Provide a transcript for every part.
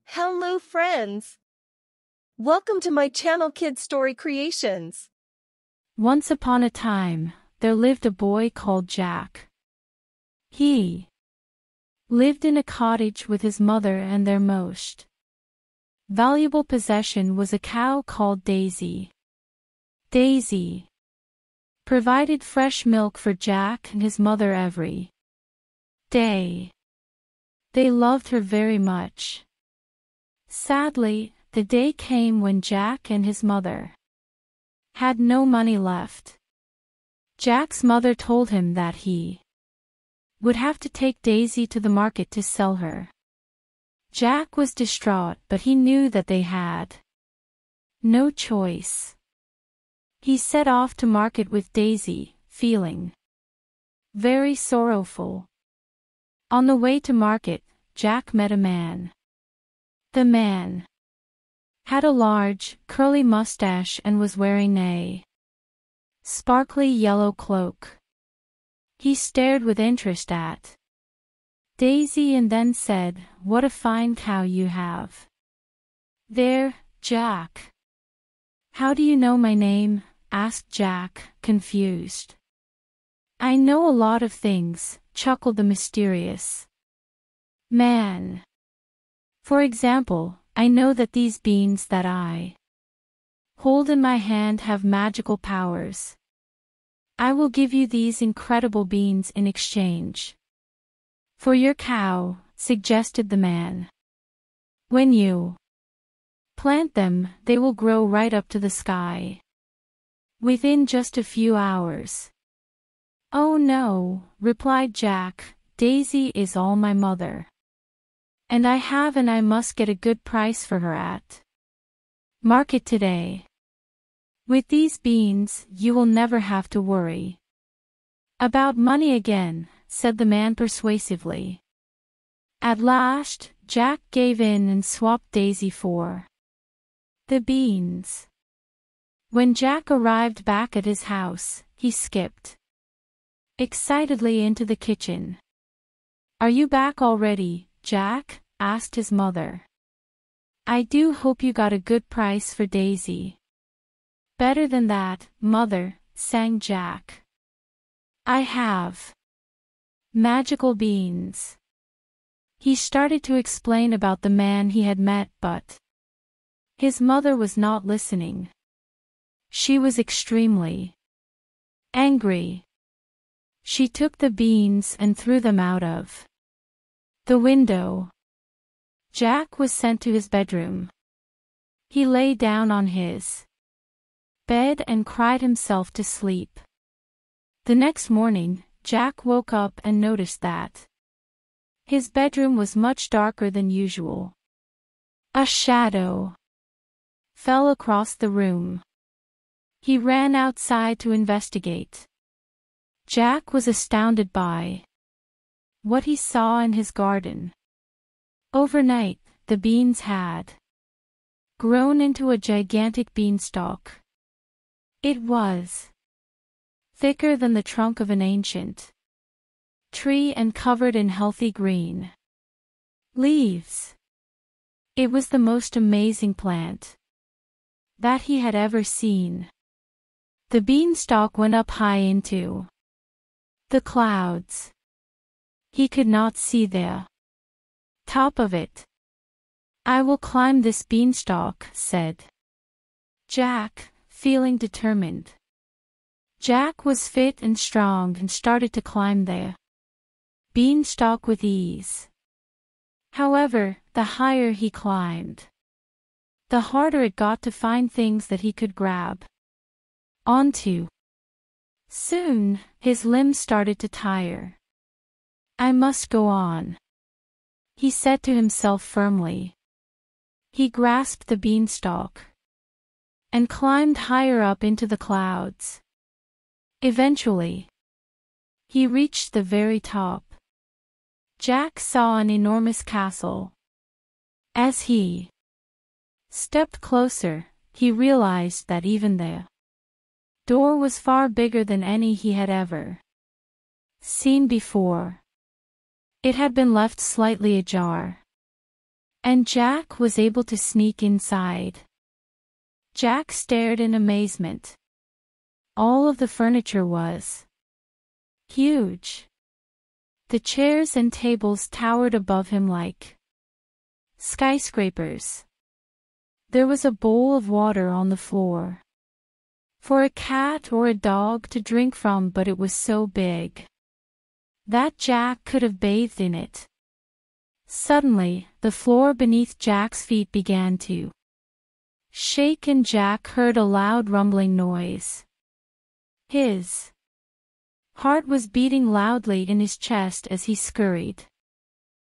Hello friends! Welcome to my channel Kids Story Creations. Once upon a time, there lived a boy called Jack. He lived in a cottage with his mother, and their most valuable possession was a cow called Daisy. Daisy provided fresh milk for Jack and his mother every day. They loved her very much. Sadly, the day came when Jack and his mother had no money left. Jack's mother told him that he would have to take Daisy to the market to sell her. Jack was distraught, but he knew that they had no choice. He set off to market with Daisy, feeling very sorrowful. On the way to market, Jack met a man. The man had a large, curly mustache and was wearing a sparkly yellow cloak. He stared with interest at Daisy and then said, "What a fine cow you have there, Jack." "How do you know my name?" asked Jack, confused. "I know a lot of things," chuckled the mysterious man. "For example, I know that these beans that I hold in my hand have magical powers. I will give you these incredible beans in exchange for your cow," suggested the man. "When you plant them, they will grow right up to the sky within just a few hours." "Oh no," replied Jack, "Daisy is all my mother. And I must get a good price for her at market today. With these beans, you will never have to worry about money again," said the man persuasively. At last, Jack gave in and swapped Daisy for the beans. When Jack arrived back at his house, he skipped excitedly into the kitchen. "Are you back already, Jack?" asked his mother. "I do hope you got a good price for Daisy." "Better than that, mother," sang Jack. "I have magical beans." He started to explain about the man he had met, but his mother was not listening. She was extremely angry. She took the beans and threw them out of the window. Jack was sent to his bedroom. He lay down on his bed and cried himself to sleep. The next morning, Jack woke up and noticed that his bedroom was much darker than usual. A shadow fell across the room. He ran outside to investigate. Jack was astounded by what he saw in his garden. Overnight, the beans had grown into a gigantic beanstalk. It was thicker than the trunk of an ancient tree and covered in healthy green leaves. It was the most amazing plant that he had ever seen. The beanstalk went up high into the clouds. He could not see the top of it. "I will climb this beanstalk," said Jack, feeling determined. Jack was fit and strong and started to climb the beanstalk with ease. However, the higher he climbed, the harder it got to find things that he could grab onto. Soon, his limbs started to tire. "I must go on," he said to himself firmly. He grasped the beanstalk and climbed higher up into the clouds. Eventually, he reached the very top. Jack saw an enormous castle. As he stepped closer, he realized that even the door was far bigger than any he had ever seen before. It had been left slightly ajar, and Jack was able to sneak inside. Jack stared in amazement. All of the furniture was huge. The chairs and tables towered above him like skyscrapers. There was a bowl of water on the floor for a cat or a dog to drink from, but it was so big that Jack could have bathed in it. Suddenly, the floor beneath Jack's feet began to shake and Jack heard a loud rumbling noise. His heart was beating loudly in his chest as he scurried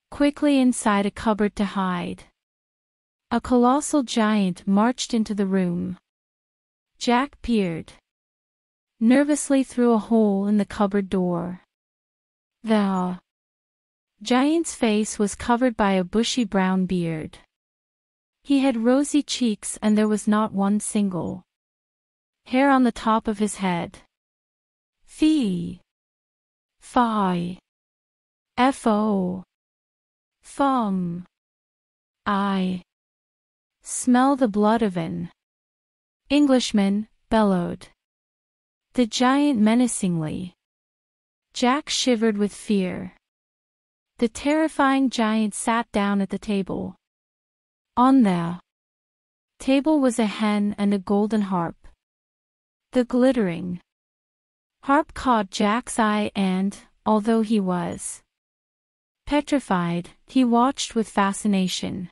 quickly inside a cupboard to hide. A colossal giant marched into the room. Jack peered nervously through a hole in the cupboard door. The giant's face was covered by a bushy brown beard. He had rosy cheeks and there was not one single hair on the top of his head. Fee. Fi. Fo. Fum. I smell the blood of an Englishman, bellowed the giant menacingly. Jack shivered with fear. The terrifying giant sat down at the table. On the table was a hen and a golden harp. The glittering harp caught Jack's eye and, although he was petrified, he watched with fascination.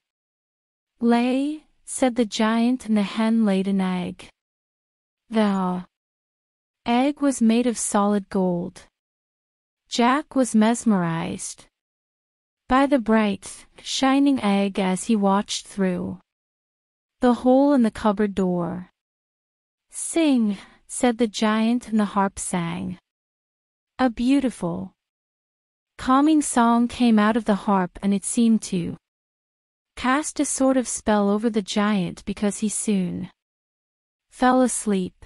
Lay, said the giant, and the hen laid an egg. The egg was made of solid gold. Jack was mesmerized by the bright, shining egg as he watched through the hole in the cupboard door. Sing, said the giant, and the harp sang. A beautiful, calming song came out of the harp, and it seemed to cast a sort of spell over the giant because he soon fell asleep.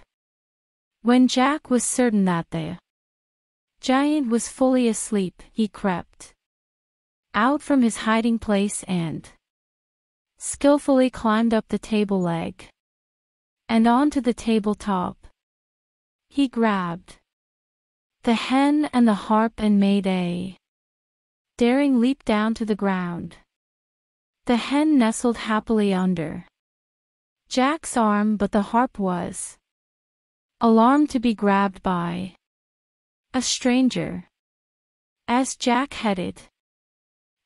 When Jack was certain that the giant was fully asleep, he crept out from his hiding place and skillfully climbed up the table leg and onto the tabletop. He grabbed the hen and the harp and made a daring leap down to the ground. The hen nestled happily under Jack's arm, but the harp was alarmed to be grabbed by a stranger. As Jack headed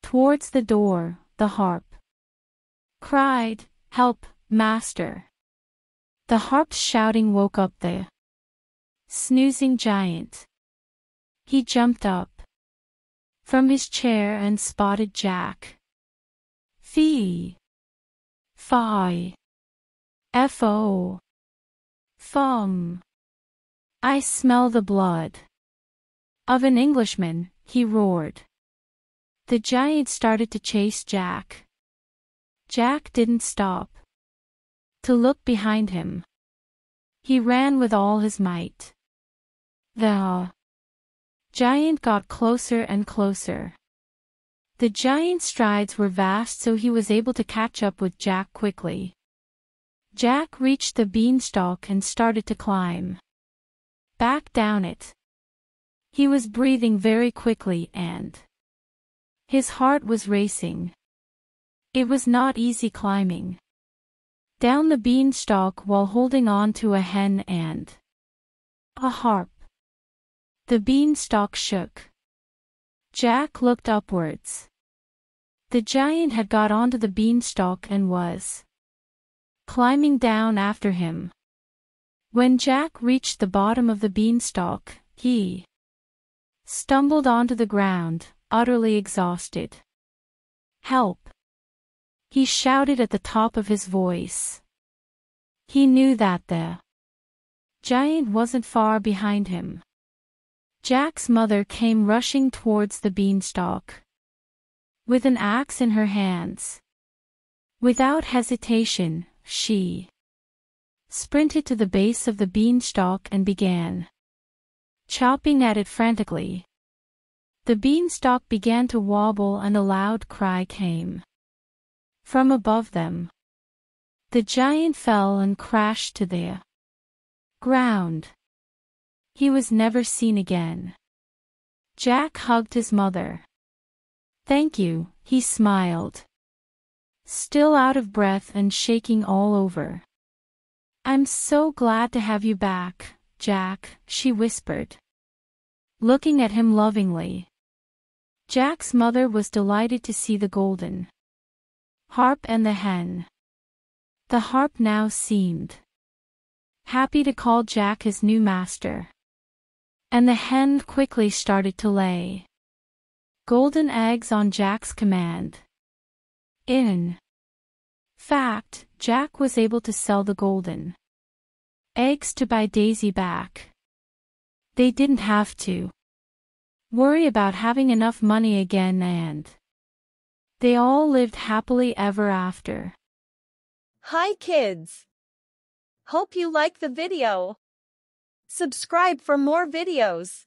towards the door, the harp cried, "Help, master!" The harp's shouting woke up the snoozing giant. He jumped up from his chair and spotted Jack. Fee. Fi. Fo. Fum. I smell the blood of an Englishman, he roared. The giant started to chase Jack. Jack didn't stop to look behind him. He ran with all his might. The giant got closer and closer. The giant's strides were vast, so he was able to catch up with Jack quickly. Jack reached the beanstalk and started to climb back down it. He was breathing very quickly and his heart was racing. It was not easy climbing down the beanstalk while holding on to a hen and a harp. The beanstalk shook. Jack looked upwards. The giant had got onto the beanstalk and was climbing down after him. When Jack reached the bottom of the beanstalk, he stumbled onto the ground, utterly exhausted. Help! He shouted at the top of his voice. He knew that the giant wasn't far behind him. Jack's mother came rushing towards the beanstalk with an axe in her hands. Without hesitation, she sprinted to the base of the beanstalk and began chopping at it frantically. The beanstalk began to wobble and a loud cry came from above them. The giant fell and crashed to the ground. He was never seen again. Jack hugged his mother. "Thank you," he smiled, still out of breath and shaking all over. "I'm so glad to have you back, Jack," she whispered, looking at him lovingly. Jack's mother was delighted to see the golden harp and the hen. The harp now seemed happy to call Jack his new master, and the hen quickly started to lay golden eggs on Jack's command. In fact, Jack was able to sell the golden eggs to buy Daisy back. They didn't have to worry about having enough money again, and they all lived happily ever after. Hi kids! Hope you like the video. Subscribe for more videos.